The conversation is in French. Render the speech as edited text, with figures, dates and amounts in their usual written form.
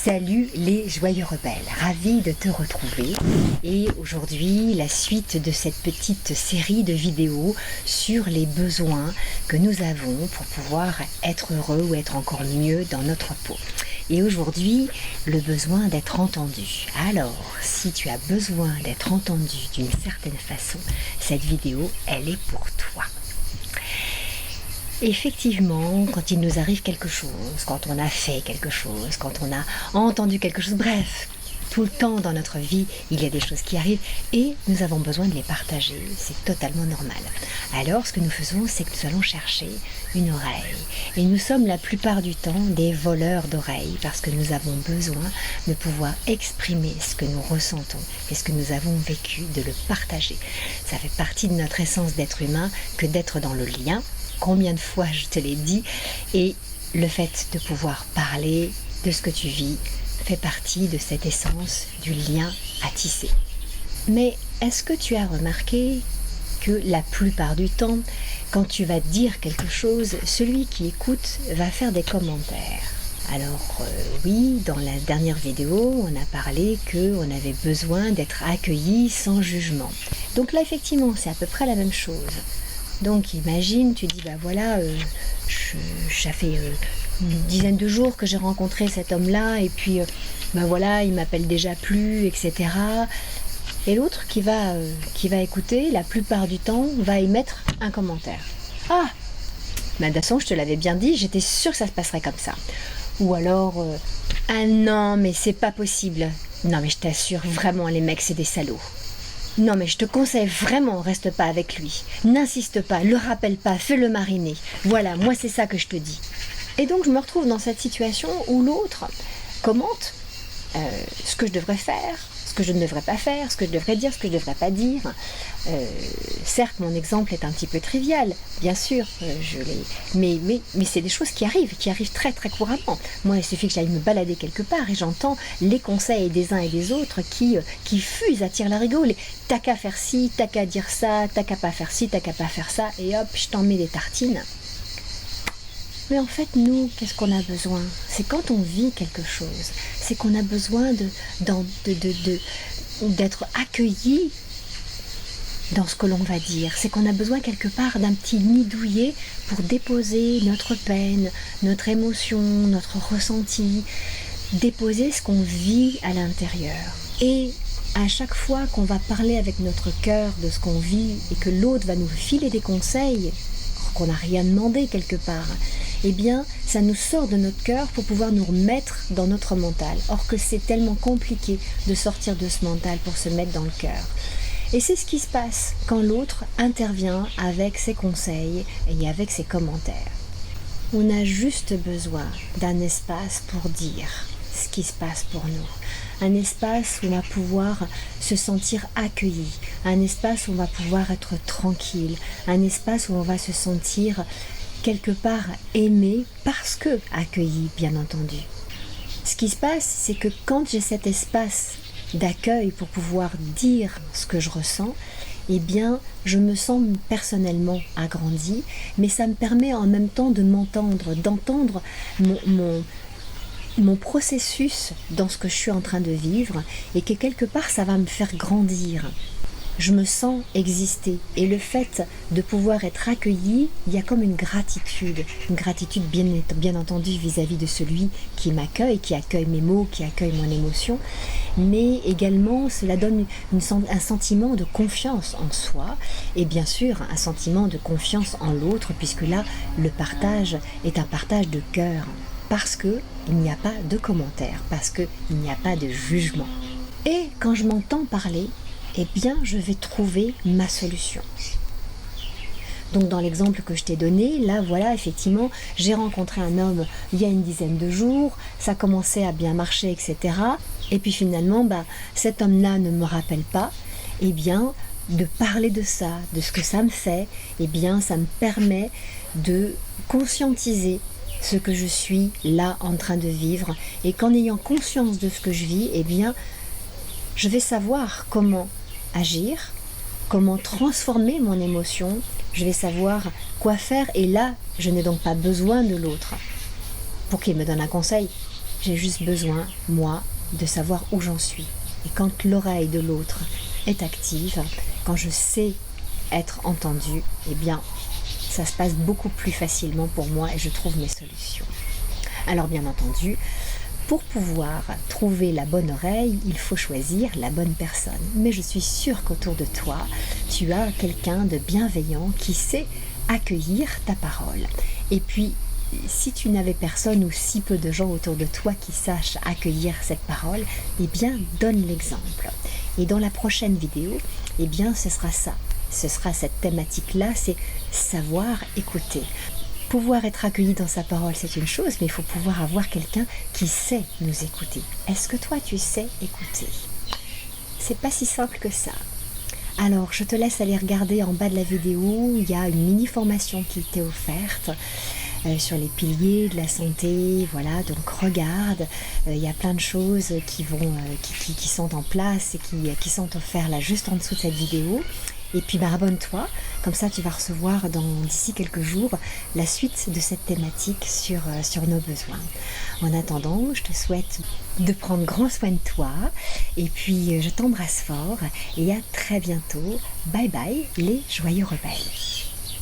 Salut les joyeux rebelles, ravi de te retrouver et aujourd'hui la suite de cette petite série de vidéos sur les besoins que nous avons pour pouvoir être heureux ou être encore mieux dans notre peau. Et aujourd'hui, le besoin d'être entendu. Alors, si tu as besoin d'être entendu d'une certaine façon, cette vidéo, elle est pour toi. Effectivement, quand il nous arrive quelque chose, quand on a fait quelque chose, quand on a entendu quelque chose, bref, tout le temps dans notre vie, il y a des choses qui arrivent et nous avons besoin de les partager. C'est totalement normal. Alors, ce que nous faisons, c'est que nous allons chercher une oreille. Et nous sommes la plupart du temps des voleurs d'oreilles parce que nous avons besoin de pouvoir exprimer ce que nous ressentons et ce que nous avons vécu, de le partager. Ça fait partie de notre essence d'être humain que d'être dans le lien. Combien de fois je te l'ai dit, et le fait de pouvoir parler de ce que tu vis fait partie de cette essence du lien à tisser. Mais est-ce que tu as remarqué que la plupart du temps, quand tu vas dire quelque chose, celui qui écoute va faire des commentaires? Alors oui, dans la dernière vidéo, on a parlé qu'on avait besoin d'être accueilli sans jugement. Donc là, effectivement, c'est à peu près la même chose. Donc imagine, tu dis, bah voilà, ça fait une dizaine de jours que j'ai rencontré cet homme-là, et puis, bah voilà, il m'appelle déjà plus, etc. Et l'autre qui va écouter, la plupart du temps, va émettre un commentaire. Ah, bah de toute façon, je te l'avais bien dit, j'étais sûre que ça se passerait comme ça. Ou alors, ah non, mais c'est pas possible. Non, mais je t'assure, vraiment, les mecs, c'est des salauds. Non mais je te conseille vraiment, reste pas avec lui. N'insiste pas, le rappelle pas, fais-le mariner. Voilà, moi c'est ça que je te dis. Et donc je me retrouve dans cette situation où l'autre commente ce que je devrais faire, ce que je ne devrais pas faire, ce que je devrais dire, ce que je ne devrais pas dire. Certes, mon exemple est un petit peu trivial, bien sûr, mais c'est des choses qui arrivent très très couramment. Moi, il suffit que j'aille me balader quelque part et j'entends les conseils des uns et des autres qui fusent à tire-larigot. T'as qu'à faire ci, t'as qu'à dire ça, t'as qu'à pas faire ci, t'as qu'à pas faire ça, et hop, je t'en mets des tartines. Mais en fait, nous, qu'est-ce qu'on a besoin? C'est quand on vit quelque chose, c'est qu'on a besoin d'être accueilli dans ce que l'on va dire. C'est qu'on a besoin quelque part d'un petit nid douillet pour déposer notre peine, notre émotion, notre ressenti, déposer ce qu'on vit à l'intérieur. Et à chaque fois qu'on va parler avec notre cœur de ce qu'on vit et que l'autre va nous filer des conseils, qu'on n'a rien demandé quelque part, eh bien, ça nous sort de notre cœur pour pouvoir nous remettre dans notre mental. Or que c'est tellement compliqué de sortir de ce mental pour se mettre dans le cœur. Et c'est ce qui se passe quand l'autre intervient avec ses conseils et avec ses commentaires. On a juste besoin d'un espace pour dire ce qui se passe pour nous. Un espace où on va pouvoir se sentir accueilli. Un espace où on va pouvoir être tranquille. Un espace où on va se sentir quelque part aimé parce que accueilli, bien entendu. Ce qui se passe, c'est que quand j'ai cet espace d'accueil pour pouvoir dire ce que je ressens, eh bien, je me sens personnellement agrandie, mais ça me permet en même temps de m'entendre, d'entendre mon processus dans ce que je suis en train de vivre, et que quelque part, ça va me faire grandir. Je me sens exister, et le fait de pouvoir être accueilli, il y a comme une gratitude bien entendu vis-à-vis de celui qui m'accueille, qui accueille mes mots, qui accueille mon émotion, mais également cela donne un sentiment de confiance en soi, et bien sûr un sentiment de confiance en l'autre, puisque là le partage est un partage de cœur, parce qu'il n'y a pas de commentaires, parce qu'il n'y a pas de jugement. Et quand je m'entends parler, eh bien, je vais trouver ma solution. Donc, dans l'exemple que je t'ai donné, là, voilà, effectivement, j'ai rencontré un homme il y a une dizaine de jours, ça commençait à bien marcher, etc. Et puis finalement, cet homme-là ne me rappelle pas. Eh bien, de parler de ça, de ce que ça me fait, eh bien, ça me permet de conscientiser ce que je suis là en train de vivre. Et qu'en ayant conscience de ce que je vis, eh bien, je vais savoir comment agir, comment transformer mon émotion, je vais savoir quoi faire, et là, je n'ai donc pas besoin de l'autre pour qu'il me donne un conseil. J'ai juste besoin, moi, de savoir où j'en suis. Et quand l'oreille de l'autre est active, quand je sais être entendue, eh bien, ça se passe beaucoup plus facilement pour moi et je trouve mes solutions. Alors bien entendu, pour pouvoir trouver la bonne oreille, il faut choisir la bonne personne. Mais je suis sûre qu'autour de toi, tu as quelqu'un de bienveillant qui sait accueillir ta parole. Et puis, si tu n'avais personne ou si peu de gens autour de toi qui sachent accueillir cette parole, eh bien, donne l'exemple. Et dans la prochaine vidéo, eh bien, ce sera ça. Ce sera cette thématique-là, c'est savoir écouter. Pouvoir être accueilli dans sa parole, c'est une chose, mais il faut pouvoir avoir quelqu'un qui sait nous écouter. Est-ce que toi, tu sais écouter? C'est pas si simple que ça. Alors, je te laisse aller regarder en bas de la vidéo, il y a une mini-formation qui t'est offerte sur les piliers de la santé, voilà, donc regarde, il y a plein de choses qui sont en place et qui sont offertes là juste en dessous de cette vidéo. Et puis abonne-toi, comme ça tu vas recevoir d'ici quelques jours la suite de cette thématique sur nos besoins. En attendant, je te souhaite de prendre grand soin de toi et puis je t'embrasse fort et à très bientôt. Bye bye les joyeux rebelles.